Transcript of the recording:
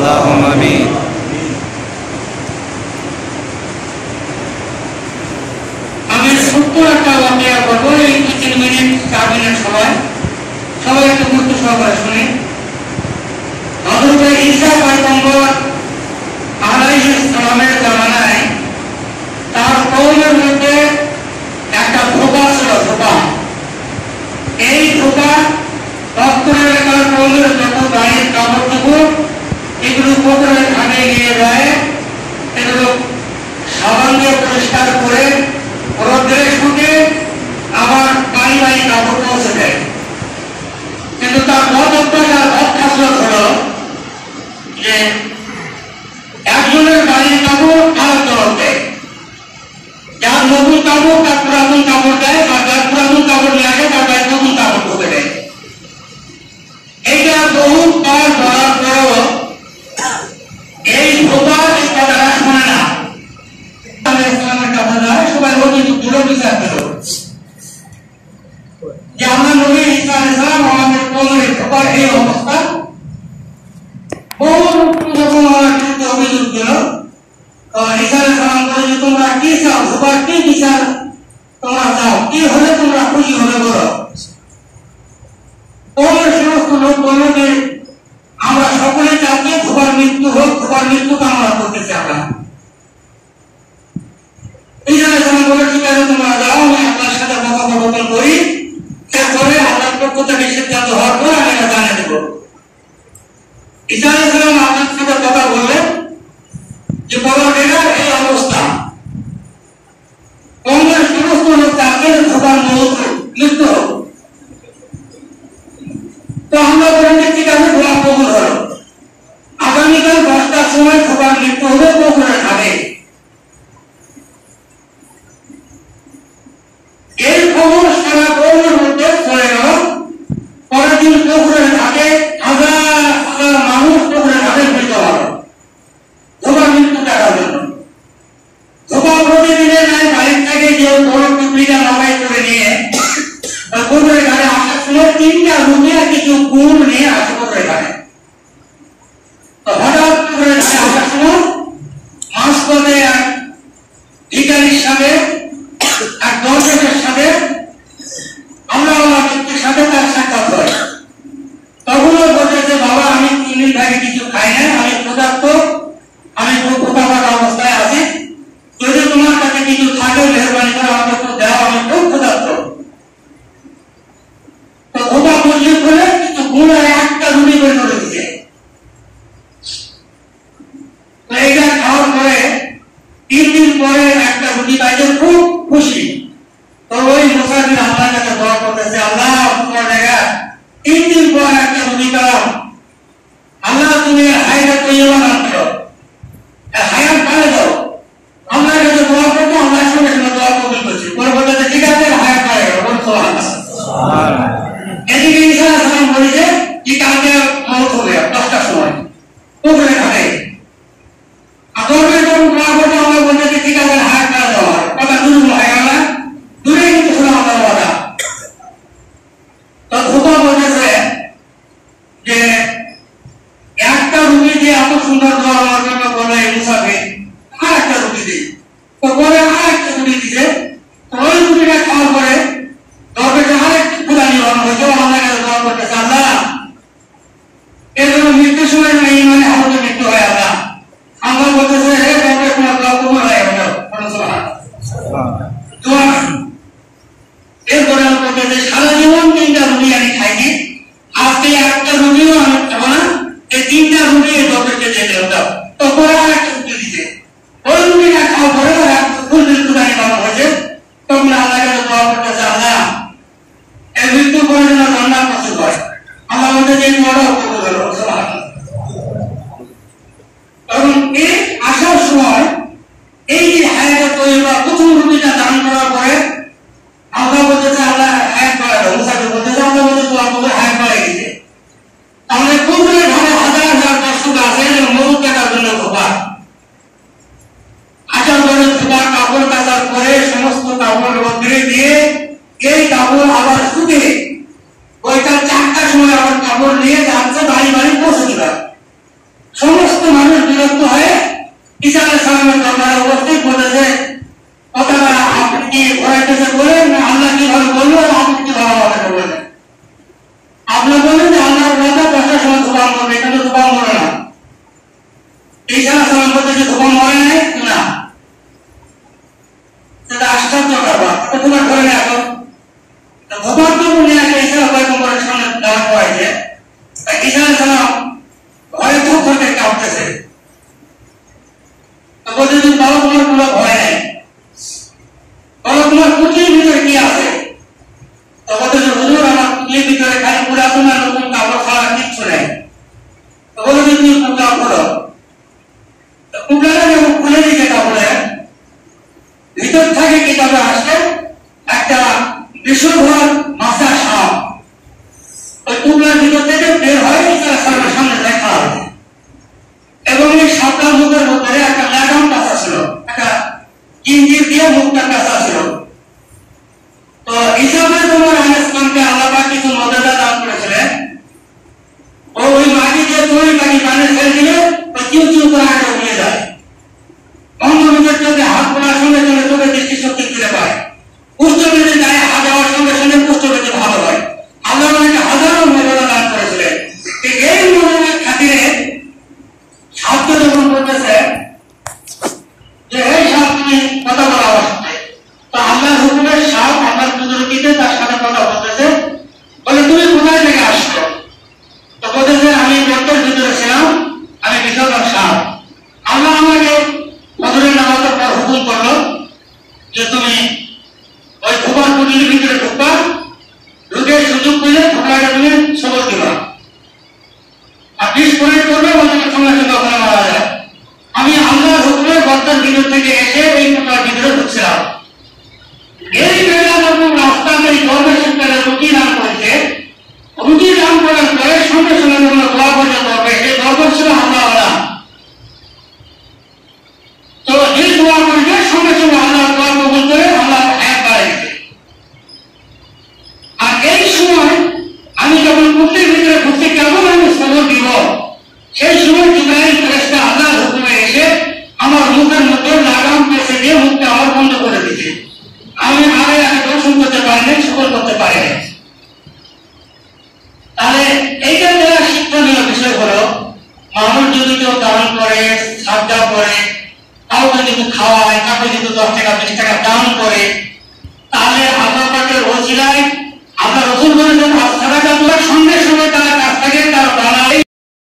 আল্লাহুম্মা আমিন। আমি ছোট্ট একটা ওয়াকিয়া করবো, এই 2-3 মিনিট 4 মিনিট সময়, সবাই একটু গুরুত্ব সহকারে শুনে। হযরত ঈসা পয়গম্বর আলাইহিস সালামের জামানায় তার কওমের মধ্যে একটা ধোঁকা ছিল, ধোঁকা। এই ধোঁকা দক্ষিণ এলাকার কওমের যত গাড়ির কাপড় চোপড় এগুলো পুকুরের ঘাটে নিয়ে যায়, এগুলো সাবান দিয়ে পরিষ্কার করে রোদ্রে শুকিয়ে আবার বাড়ি বাড়ি কাপড় পৌঁছে দেয়। কিন্তু তার বদ অভ্যাস আর অভ্যাস হলো যে একজনের বাড়ির কাপড় আরেকজন দেয়, যার নতুন কাপড় তার পুরাতন কাপড় দেয়, আর যার পুরাতন কাপড় নিয়ে আসে তার গায়ে নতুন কাপড় ঢুকে দেয়। এইটা বহুবার বলার পরেও এই ধোঁকা তারা শোনে না। ইসলামের কথা যায়, সবাই অতীত দূরে বিচার পেল যে আমরা নবী ঈসা আলাইহিস সালাম আমাদের কওমের ধোঁকার এই অবস্থা। বহু যখন ওরা বিরুদ্ধে অভিযোগ দিল, ঈসা আলাইহিস সালাম বলে যে তোমরা কি চাও, ধোঁকার কি বিচার তোমরা চাও, কি হলে তোমরা খুশি হবে বলো। কওমের সমস্ত লোক বলল যে আমরা সকলে চাচ্ছি ধোঁকার মৃত্যু হোক, ধোঁকার মৃত্যু কামনা করতেছি আমরা। ঈসা আলাইহিস সালাম বলে ঠিক আছে তোমরা যাও, আমি আপনার সাথে কথোপকথন করি, এরপরে আপনার পক্ষ থেকে সিদ্ধান্ত হওয়ার পর আমি এটা জানিয়ে দেব। ঈসা আলাইহিস সালাম আপনার সাথে কথা বললেন যে পরবর্তীকার এই অবস্থা, কওমের সমস্ত লোক চাচ্ছেন ধোঁকার মৃত্যু হোক। তো আমরা বলেন যে ঠিক আছে, ধোঁকা কবুল হলো, আগামীকাল 10টার সময় ধোঁকার মৃত্যু হবে পুকুরের ঘাটে। এই খবর সারা কওমের মধ্যে চলে গেল। পরের দিন পুকুরের ঘাটে হাজার হাজার মানুষ পুকুরের ঘাটে ভিড় হলো ধোঁকার মৃত্যু দেখার জন্য। ধোঁকা প্রতিদিনের নাই বাড়ির থেকে যে বড় টুকরিটা লড়াই করে নিয়ে পুকুরের ঘাটে আসার সময় 3টা রুমে কিছু গুড় নিয়ে আসে পুকুরের ঘাটে। তো হঠাৎ পুকুরের ঘাটে আসার সময় মাঝপথে এক ভিখারির সাথে, এক দর্শকের সাথে, আমরা ব্যক্তির সাথে তার সাক্ষাৎ হয়। তখনও বলতেছে বাবা আমি 3 দিন আগে কিছু খাই না, আমি ক্ষুধার্ত, আমি খুব ক্ষুধাপাকা অবস্থায় আছি, যদি তোমার কাছে কিছু থাকে মেহরবানি করে আমাকে একটু দাও, আমি খুব ক্ষুধার্ত। তো ধোঁকা মসজিদ করে কিছু গুড় একটা রুটি করে করে দিচ্ছে। তো এইটা খাওয়ার পরে 3 দিন পরে একটা রুটি পাইছে, খুব খুশি। তো ওই মুসাফির আল্লাহর কাছে দোয়া করতেছে, আল্লাহ তোমার জায়গা 3 দিন পর একটা রুটি পেলাম, আল্লাহ তুমি হায়াত তৈয়বা দান করো, হায়াত বাড়িয়ে দাও। আল্লাহর কাছে দোয়া করবো, আল্লাহর সঙ্গে সঙ্গে দোয়া কবুল করছি। পরে বলতেছে ঠিক আছে, হায়াত বাড়িয়ে গেল। সুবহানাল্লাহ। এদিকে ঈসা আলাইহিস সালাম বলেছে যে কালকে মওত হবে 10টার সময় পুকুরে ঘাটে। আমরা বলতেছি ঠিক আছে, হায়াত বাড়িয়ে দেওয়া হয়, কথা দুর্বল হয়ে গেল না, দূরে কিন্তু শোনা আমার কথা। তো ধোঁকা বলতেছে যে একটা রুটি দিয়ে এত সুন্দর দোয়া আমার জন্য বলে মুসাফির, আর একটা রুটি দিই। তো বলে আর একটা রুটি দিছে। তো ওই রুটিটা খাওয়ার পরে দরবেশে আরেকটু ক্ষুধা নিবারণ হয়েছে, আল্লাহ কাছে দোয়া করতেছে, আল্লাহ এর জন্য মৃত্যুর সময় না ইমানে হালতে মৃত্যু হয়। আল্লাহ আমরা বলতেছে হে দরবেশ তোমার দোয়া কবুল হয়ে গেল। দোয়া এরপরে আমি বলতেছে সারা জীবন 3টা রুটি আমি খাইনি, আজকে একটা রুটিও আমি খাবো না, এই 3টা রুটি দরবেশকে দিয়ে দাও। তো পরে আর একটা রুটি দিছে, ওই রুটিটা খাওয়ার পরে ফুল মৃত্যুটা নিবারণ হয়েছে। তখন আল্লাহ কাছে দোয়া করতেছে, আল্লাহ এই মৃত্যু করে যেন জান্নাত নসিব হয়। আল্লাহ বলতেছে এই দোয়াটাও কবুল হলো। সুবহানাল্লাহ। তখন এই আসার সময় এই যে হায়াত তৈয়বা প্রথম রুটিটা দান করার পরে আল্লাহ বলতেছে আল্লাহ হায়াত বাড়ায় দাও। মুসাফির বলতেছে আল্লাহ বলতে দোয়া করলে হায়াত বাড়ায় গেছে। তাহলে পুকুরের ঘরে হাজার হাজার দর্শক আছে, মৌত দেখার মানুষ বিরক্ত হয়ে ঈসা আলাইহিস সালামের দরবারে উপস্থিত বলেছে, কথাটা আপনি কি ঘোরাইতেছে বলেন না আল্লাহ কিভাবে বললো, আপনি কিভাবে আমাকে বললেন? আপনার বললেন যে আল্লাহর ওয়াদা 10টার সময় ধোঁয়া মরবে, এখানে ধোঁয়া মরে না। ঈসা আলাইহিস সালাম বলতেছে ধোঁয়া মরে নাই না, সেটা আশ্চর্য ব্যাপার। তোমার ঘরে না এখন ধোঁয়ার তো নিয়ে আসে ঈসা পয়গম্বরের সামনে দাঁড় করাইছে। ঈসা আলাইহিস সালাম ভয়ে খুব করে কাঁপতেছে। তো বলছে যে বাবা তোমার কোনো ভয় নেই, বাবা তোমার কুটির ভিতরে কি আছে? তো বলতে যে হুজুর আমার কুটির ভিতরে খালি পুরাতন আর নতুন কাপড় ছাড়া কিচ্ছু নেই। তো বলে যে তুমি কুটা খোলো। কুটাটা যখন খুলে দিয়েছে কাপড়ে, ভিতর থেকে কিতাবে আসছে একটা বিশ্বভর মাছা সাপ। ওই টুকরার ভিতর থেকে বের হয়ে ঈসা আলাইহিস সালামের সামনে দেখা হয়েছে এবং এই সাপটার মুখের মধ্যে একটা লাগাম কাঁচা ছিল, একটা জিঞ্জির দিয়ে মুখটা কাঁচা ছিল। তো ঈসা আলাইহিস সালামকে আল্লাহ পাক কিছু মর্যাদা দান করেছিলেন। ওই মাটি দিয়ে তৈরি মাটি কানে ছেড়ে দিলে ওই চিউ চিউ করে আগে উড়ে যায়। অন্য লোকের চোখে হাত পড়ার সঙ্গে সঙ্গে চোখের দৃষ্টিশক্তি ফিরে পায়। কুষ্ঠবেদী গায়ে হাত দেওয়ার সঙ্গে সঙ্গে কুষ্ঠবেদী ভালো হয়। আল্লাহ আমাকে হাজারো মর্যাদা দান করেছিলেন। এই মর্যাদার খাতিরে সাপকে যখন বলতেছে যে এই সাপ তুমি কথা বলা অবস্থায়, তো আল্লাহর হুকুমের সাপ আল্লাহর কুদরতিতে তার সাথে কথা বলতেছে, বলে তুমি কোথায় থেকে আসছো? তো বলতেছে আমি গর্তের ভিতরে ছিলাম, আমি বিসর্জন সাপ। আল্লাহ আমাকে ফজরের নামাজের পর হুকুম করলো যে তুমি ওই ধোবার কুটির ভিতরে ঢুকবা, ঢুকে সুযোগ পেলে ঢোকাটা তুমি সবল দিবা, আর 20 মিনিট করবে ওখানে সঙ্গে সঙ্গে ওখানে মারা যায়। আমি আল্লাহর হুকুমে গর্তের ভিতর থেকে এসে এই কোটার ভিতরে ঢুকছিলাম। এই বেলা যখন রাস্তাতে গর্বের শিক্ষারে রুটি দান করেছে, রুটি দান করার পরে সঙ্গে সঙ্গে যখন দোয়া পর্যন্ত করবে, সেই গর্ব ছিল আল্লাহ। তো এই দোয়া করবে সঙ্গে সঙ্গে আল্লাহ দোয়া কবুল করে আল্লাহ হায়াত বাড়াই দিবে। আর এই সময় আমি যখন কুটির ভিতরে ঢুকতে কেমন আমি খবর দিব, সেই সময় জিবরাইল ফেরেশতা আল্লাহর হুকুমে এসে আমার মুখের মধ্যে লাগাম পেঁচে দিয়ে মুখটা আমার বন্ধ করে দিচ্ছে। আমি আগে দর্শন করতে পারিনি, সফল করতে পারিনি। তাহলে এইটা দেওয়ার শিক্ষণীয় বিষয় হলো, মানুষ যদি কেউ দান করে, সাজা করে, কাউকে যদি খাওয়ায়, কাউকে যদি 10 টাকা 20 টাকা দান করে, তাহলে আল্লাহ পাকের ওসিলায় আল্লাহ রাসূল বলেছেন সাদাকা তোলার সঙ্গে সঙ্গে তার কাছ থেকে তার বাড়াই